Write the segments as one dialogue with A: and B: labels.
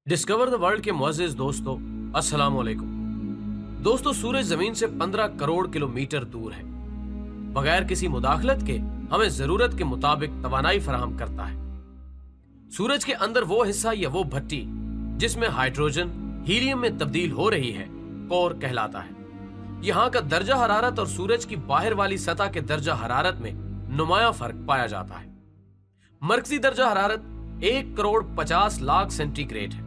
A: Discover the world के मुअज़्ज़िज़ दोस्तों, अस्सलाम वालेकुम। दोस्तों, सूरज जमीन से 15 करोड़ किलोमीटर दूर है। बगैर किसी मुदाखलत के हमें जरूरत के मुताबिक तवानाई फराहम करता है। सूरज के अंदर वो हिस्सा या वो भट्टी जिसमें हाइड्रोजन हीलियम में तब्दील हो रही है, कोर कहलाता है। यहाँ का दर्जा हरारत और सूरज की बाहर वाली सतह के दर्जा हरारत में नुमाया फर्क पाया जाता है। मरकजी दर्जा हरारत 1 करोड़ 50 लाख सेंटीग्रेड है,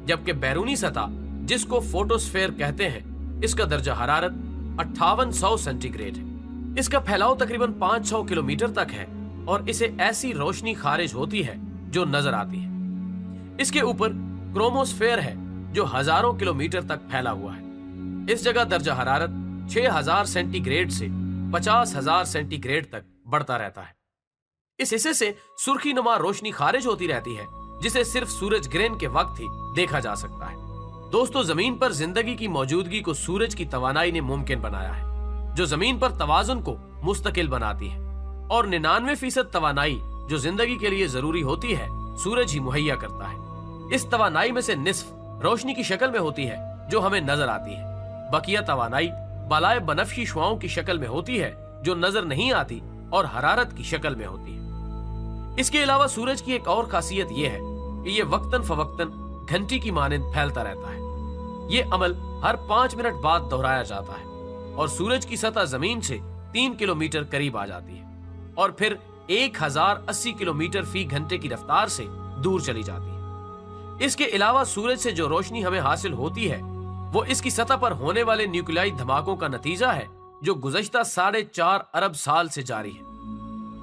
A: जबकि बैरूनी सतह जिसको फोटोस्फेयर कहते हैं, इसका दर्जा हरारत 5800 सेंटीग्रेड है। इसका फैलाव तकरीबन 500 किलोमीटर तक है और इसे ऐसी रोशनी खारिज होती है जो नजर आती है। इसके ऊपर क्रोमोस्फेयर है जो हजारों किलोमीटर तक फैला हुआ है। इस जगह दर्जा हरारत 6000 सेंटीग्रेड से 50,000 सेंटीग्रेड तक बढ़ता रहता है। इस हिस्से से सुर्खी नुमा रोशनी खारिज होती रहती है, जिसे सिर्फ सूरज ग्रहण के वक्त ही देखा जा सकता है। दोस्तों, जमीन पर जिंदगी की मौजूदगी को सूरज की तवानाई ने मुमकिन बनाया है, जो जमीन पर तवाजुन को मुस्तकिल बनाती है, और 99% तवानाई जो जिंदगी के लिए जरूरी होती है, सूरज ही मुहैया करता है। इस तवानाई में से निस्फ रोशनी की शक्ल में होती है जो हमें नजर आती है। बकिया तवानाई बलाए बनफशी शुआओं की शक्ल में होती है जो नजर नहीं आती और हरारत की शक्ल में होती है। इसके अलावा सूरज की एक और खासियत यह है कि यह वक्तन फवक्तन घंटी की मानिंद फैलता रहता है। यह अमल हर 5 मिनट बाद दोहराया जाता है और सूरज की सतह जमीन से 3 किलोमीटर करीब आ जाती है और फिर 1080 किलोमीटर फी घंटे की रफ्तार से दूर चली जाती है। इसके अलावा सूरज से जो रोशनी हमें हासिल होती है, वो इसकी सतह पर होने वाले न्यूक्लियाई धमाकों का नतीजा है जो गुज़श्ता 4.5 अरब साल से जारी है।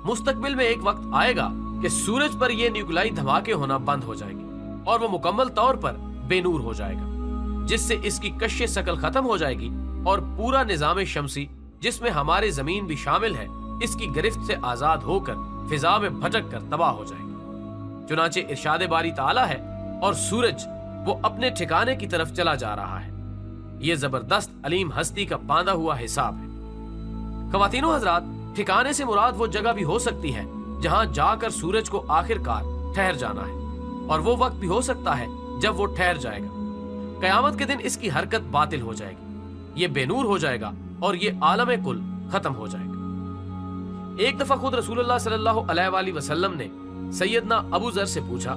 A: मुस्तकबिल में एक वक्त आएगा कि सूरज पर ये न्यूक्लियाई धमाके होना बंद हो जाएंगे और वो मुकम्मल तौर पर बेनूर हो जाएगा, जिससे इसकी कश्श शकल खत्म हो जाएगी और पूरा निजाम शमसी, जिसमें हमारे जमीन भी शामिल है, इसकी गिरफ्त से आजाद होकर फिजा में भटक कर तबाह हो जाएगी। चुनाचे इरशाद बारी ताला है और सूरज वो अपने ठिकाने की तरफ चला जा रहा है। ये जबरदस्त अलीम हस्ती का बांधा हुआ हिसाब है। ख्वातीनो हजरात, ठिकाने से मुराद वो जगह भी हो सकती है जहां जाकर सूरज को आखिरकार ठहर जाना है, और वो वक्त भी हो सकता है जब वो ठहर जाएगा। कयामत के दिन इसकी हरकत बातिल हो जाएगी, ये बेनूर हो जाएगा और ये आलम कुल खत्म हो जाएगा। एक दफा खुद रसूलुल्लाह सल्लल्लाहु अलैहि वसल्लम ने सैयदना अबू जर से पूछा,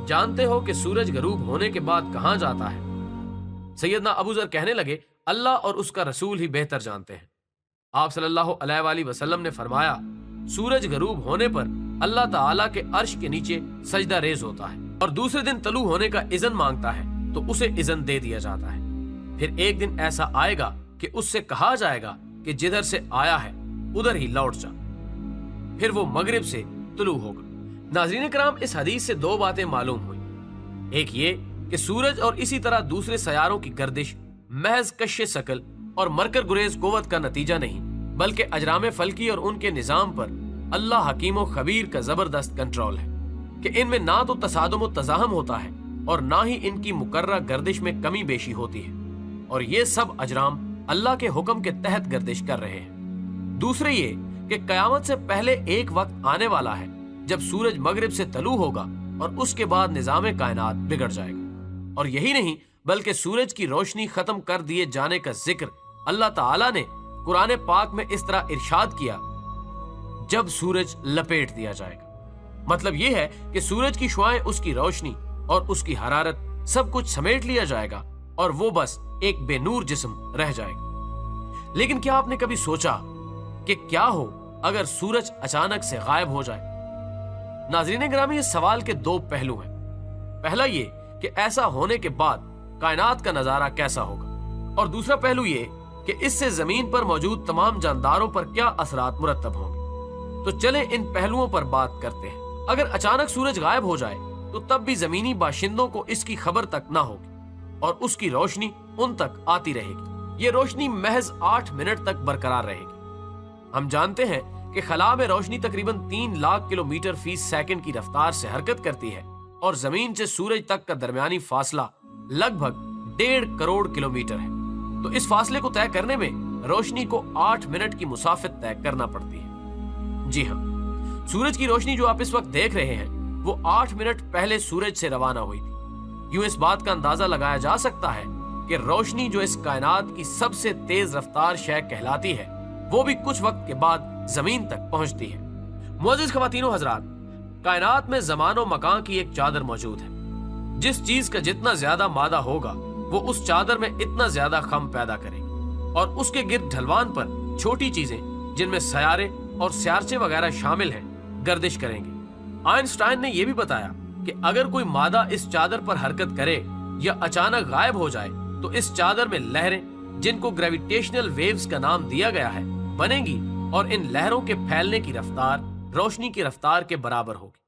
A: जानते हो कि सूरज गरूब होने के बाद कहां जाता है? सैयदना अबू जर कहने लगे, अल्लाह और उसका रसूल ही बेहतर जानते हैं। आप सल्लल्लाहु अलैहि वसल्लम ने फरमाया, सूरज गरूब होने पर अल्लाह ताला के अर्श के नीचे सजदा रेज होता है और दूसरे दिन तलू होने का इज़न मांगता है तो उसे इज़न दे दिया जाता है। फिर एक दिन ऐसा आएगा कि उससे कहा जाएगा कि जिधर से आया है उधर ही लौट जा। फिर वो मगरिब से तलू होगा। नाज़रीन कराम, इस हदीस से 2 बातें मालूम हुई। एक ये कि सूरज और इसी तरह दूसरे सयारों की गर्दिश महज कश्श शकल और मरकर गुरेज कुव्वत का नतीजा नहीं, बल्कि अजराम फल्की और उनके निजाम पर अल्लाह हकीम व खबीर का जबरदस्त कंट्रोल है कि इनमें ना तो तसादुम व तजाहम होता है और ना ही इनकी मुकर्रर गर्दिश में कमी बेशी होती है, और ये सब अजराम अल्लाह के हुक्म के तहत गर्दिश कर रहे हैं। दूसरे ये कि कयामत से पहले एक वक्त आने वाला है जब सूरज मगरिब से तलू होगा और उसके बाद निजाम कायनात बिगड़ जाएगा। और यही नहीं, बल्कि सूरज की रोशनी खत्म कर दिए जाने का जिक्र अल्लाह ताला ने कुरान पाक में इस तरह इरशाद किया, जब सूरज लपेट दिया जाएगा। मतलब यह है कि सूरज की शुआएं, उसकी रोशनी और उसकी हरारत सब कुछ समेट लिया जाएगा और वो बस एक बेनूर जिस्म रह जाएगा। लेकिन क्या आपने कभी सोचा कि क्या हो अगर सूरज अचानक से गायब हो जाए? नाज़रीन गिरामी, इस सवाल के 2 पहलू हैं। पहला ये कि ऐसा होने के बाद कायनात का नजारा कैसा होगा, और दूसरा पहलू ये कि इससे जमीन पर मौजूद तमाम जानदारों पर क्या असरात मुरत्तब होंगे। तो चलें इन पहलुओं पर बात करते हैं। अगर अचानक सूरज गायब हो जाए तो तब भी जमीनी बाशिंदों को इसकी खबर तक ना होगी और उसकी रोशनी उन तक आती रहेगी। ये रोशनी महज 8 मिनट तक बरकरार रहेगी। हम जानते हैं कि खला में रोशनी तकरीबन 3 लाख किलोमीटर फी सेकंड की रफ्तार से हरकत करती है और जमीन से सूरज तक का दरमियानी फासला लगभग 1.5 करोड़ किलोमीटर है। तो इस फासले को तय करने में रोशनी को 8 मिनट की मुसाफित तय करना पड़ती है। जी हाँ, सूरज की रोशनी जो आप इस वक्त देख रहे हैं वो 8 मिनट पहले सूरज से रवाना हुई थी यूं इस बात का अंदाजा लगाया जा सकता है कि रोशनी जो इस कायनात की सबसे तेज रफ्तार शय कहलाती है, वो भी कुछ वक्त के बाद जमीन तक पहुंचती है। मुअज़्ज़िज़ ख़वातीनो हज़रात, कायनात में ज़मानो मकान की एक चादर मौजूद है। जिस चीज का जितना ज्यादा मादा होगा वो उस चादर में इतना ज्यादा खम पैदा करेगी और उसके गिर्द ढलवान पर छोटी चीजें जिनमें सयारे और स्यारचे वगैरह शामिल हैं गर्दिश करेंगी। आइंस्टाइन ने यह भी बताया कि अगर कोई मादा इस चादर पर हरकत करे या अचानक गायब हो जाए तो इस चादर में लहरें, जिनको ग्रेविटेशनल वेव्स का नाम दिया गया है, बनेंगी और इन लहरों के फैलने की रफ्तार रोशनी की रफ्तार के बराबर होगी।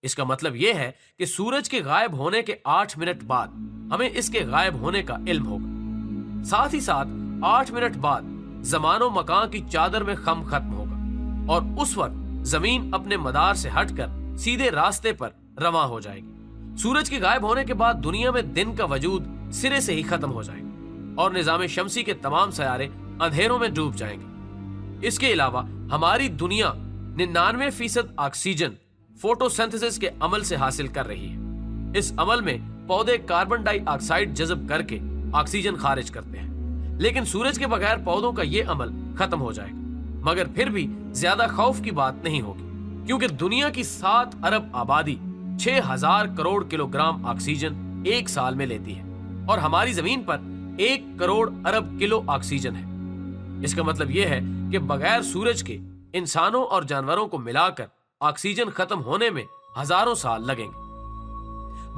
A: इसका मतलब यह है कि सूरज के गायब होने के 8 मिनट बाद हमें इसके गायब होने का इल्म होगा। साथ ही साथ 8 मिनट बाद ज़मानो मकान की चादर में खम खत्म होगा और उस वक्त जमीन अपने मदार से हटकर सीधे रास्ते पर रवा हो जाएगी। सूरज के गायब होने के बाद दुनिया में दिन का वजूद सिरे से ही खत्म हो जाएगा और निजाम शमसी के तमाम सयारे अंधेरों में डूब जाएंगे। इसके अलावा हमारी दुनिया 99% ऑक्सीजन फोटोसिंथेसिस के अमल से हासिल कर रही है। इस अमल में पौधे कार्बन डाइऑक्साइड जज़ब करके ऑक्सीजन खारिज करते हैं, लेकिन सूरज के बगैर पौधों का यह अमल खत्म हो जाएगा। मगर फिर भी ज्यादा खौफ की बात नहीं होगी, क्योंकि दुनिया की 7 अरब आबादी 6000 करोड़ किलोग्राम ऑक्सीजन एक साल में लेती है और हमारी जमीन पर 1 करोड़ अरब किलो ऑक्सीजन है। इसका मतलब यह है कि बगैर सूरज के इंसानों और जानवरों को मिलाकर ऑक्सीजन खत्म होने में हजारों साल लगेंगे।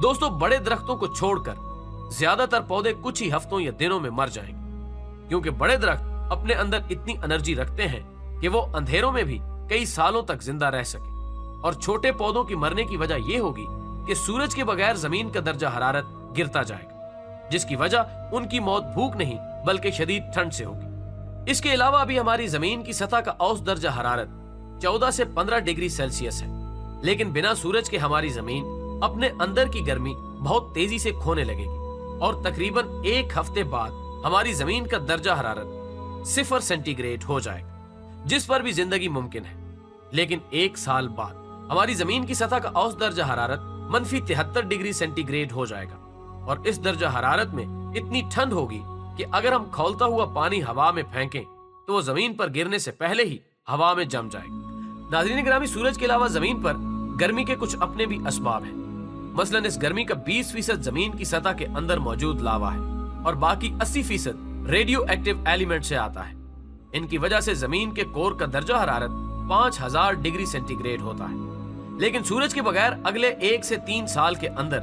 A: दोस्तों, बड़े दरख्तों को छोड़कर ज्यादातर पौधे कुछ ही हफ्तों या दिनों में मर जाएंगे, क्योंकि बड़े दरख्त अपने अंदर इतनी एनर्जी रखते हैं कि वो अंधेरों में भी कई सालों तक जिंदा रह सके। और छोटे पौधों की मरने की वजह यह होगी कि सूरज के बगैर जमीन का दर्जा हरारत गिरता जाएगा, जिसकी वजह उनकी मौत भूख नहीं बल्कि शदीद ठंड से होगी। इसके अलावा अभी हमारी जमीन की सतह का औसत दर्जा हरारत 14 से 15 डिग्री सेल्सियस है, लेकिन बिना सूरज के हमारी जमीन अपने अंदर की गर्मी बहुत तेजी से खोने लगेगी और तकरीबन 1 हफ्ते बाद हमारी जमीन का दर्जा हरारत 0 सेंटीग्रेड हो जाएगा, जिस पर भी जिंदगी मुमकिन है। लेकिन 1 साल बाद हमारी जमीन की सतह का औसत दर्जा हरारत -73 डिग्री सेंटीग्रेड हो जाएगा और इस दर्जा हरारत में इतनी ठंड होगी कि अगर हम खौलता हुआ पानी हवा में फेंकें तो वो जमीन पर गिरने से पहले ही हवा में जम जाएगा। नाज़रीन गिरामी, सूरज के अलावा जमीन पर गर्मी के कुछ अपने भी असबाब हैं। मसलन इस गर्मी का 20% जमीन की सतह के अंदर मौजूद लावा है और बाकी 80% रेडियो एक्टिव एलिमेंट से आता है। इनकी वजह से जमीन के कोर का दर्जा हरारत 5000 डिग्री सेंटीग्रेड होता है। लेकिन सूरज के बगैर अगले 1 से 3 साल के अंदर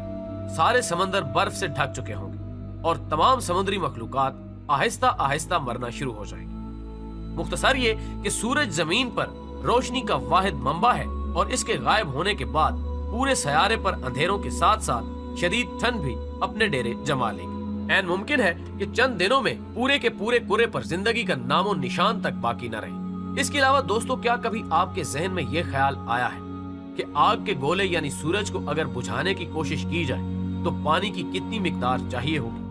A: सारे समंदर बर्फ से ढक चुके होंगे और तमाम समुद्री मखलूकात आहिस्ता आहिस्ता मरना शुरू हो जाएगी। मुख्तसर ये कि सूरज जमीन पर रोशनी का वाहिद मंबा है और इसके गायब होने के बाद पूरे सयारे पर अंधेरों के साथ साथ शदीद ठंड भी अपने डेरे जमा लेगी। ऐन मुमकिन है कि चंद दिनों में पूरे के पूरे कुरे पर जिंदगी का नामो निशान तक बाकी न रहे। इसके अलावा दोस्तों, क्या कभी आपके जहन में यह ख्याल आया है कि आग के गोले यानी सूरज को अगर बुझाने की कोशिश की जाए तो पानी की कितनी मिकदार चाहिए होगी?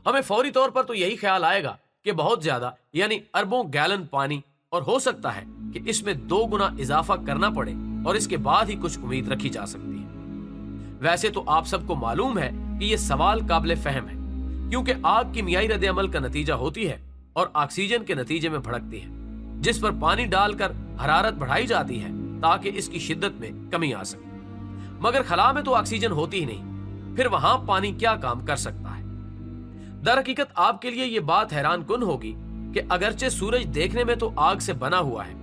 A: हमें फौरी तौर पर तो यही ख्याल आएगा कि बहुत ज्यादा यानी अरबों गैलन पानी, और हो सकता है कि इसमें 2 गुना इजाफा करना पड़े और इसके बाद ही कुछ उम्मीद रखी जा सकती है। वैसे तो आप सबको मालूम है कि यह सवाल काबिल फहम है, क्योंकि आग की मियाई रद्द अमल का नतीजा होती है और ऑक्सीजन के नतीजे में भड़कती है, जिस पर पानी डालकर हरारत बढ़ाई जाती है ताकि इसकी शिद्दत में कमी आ सके। मगर खला में तो ऑक्सीजन होती ही नहीं, फिर वहां पानी क्या काम कर सकता है? दरहकीकत आपके लिए यह बात हैरान कुन होगी कि अगरचे सूरज देखने में तो आग से बना हुआ है,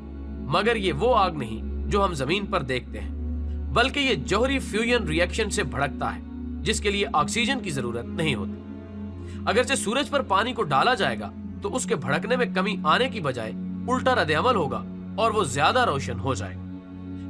A: मगर ये वो आग नहीं जो हम जमीन पर देखते हैं, बल्कि ये जौहरी फ्यूजन रिएक्शन से भड़कता है, जिसके लिए ऑक्सीजन की जरूरत नहीं होती। अगरचे सूरज पर पानी को डाला जाएगा तो उसके भड़कने में कमी आने की बजाय उल्टा रद्द-ए-अमल होगा और वो ज्यादा रोशन हो जाएगा।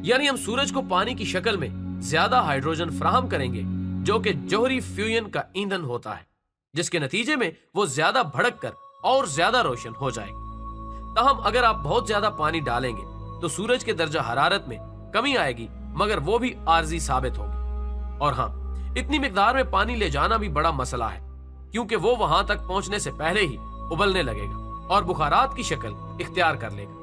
A: यानी हम सूरज को पानी की शक्ल में ज्यादा हाइड्रोजन फराहम करेंगे, जो कि जौहरी फ्यूजन का ईंधन होता है, जिसके नतीजे में वो ज्यादा भड़क कर और ज्यादा रोशन हो जाएगी। ताहम अगर आप बहुत ज्यादा पानी डालेंगे तो सूरज के दर्जा हरारत में कमी आएगी, मगर वो भी आर्जी साबित होगी। और हाँ, इतनी मिकदार में पानी ले जाना भी बड़ा मसला है, क्योंकि वो वहां तक पहुंचने से पहले ही उबलने लगेगा और बुखारात की शक्ल इख्तियार कर लेगा।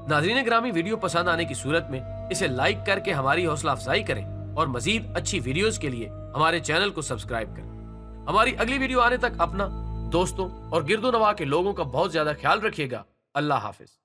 A: नाज़रीन गिरामी, वीडियो पसंद आने की सूरत में इसे लाइक करके हमारी हौसला अफजाई करें اور مزید اچھی ویڈیوز کے لیے ہمارے چینل کو سبسکرائب کریں۔ ہماری اگلی ویڈیو آنے تک اپنا، دوستوں اور گرد و نواح کے لوگوں کا بہت زیادہ خیال رکھیے گا۔ اللہ حافظ۔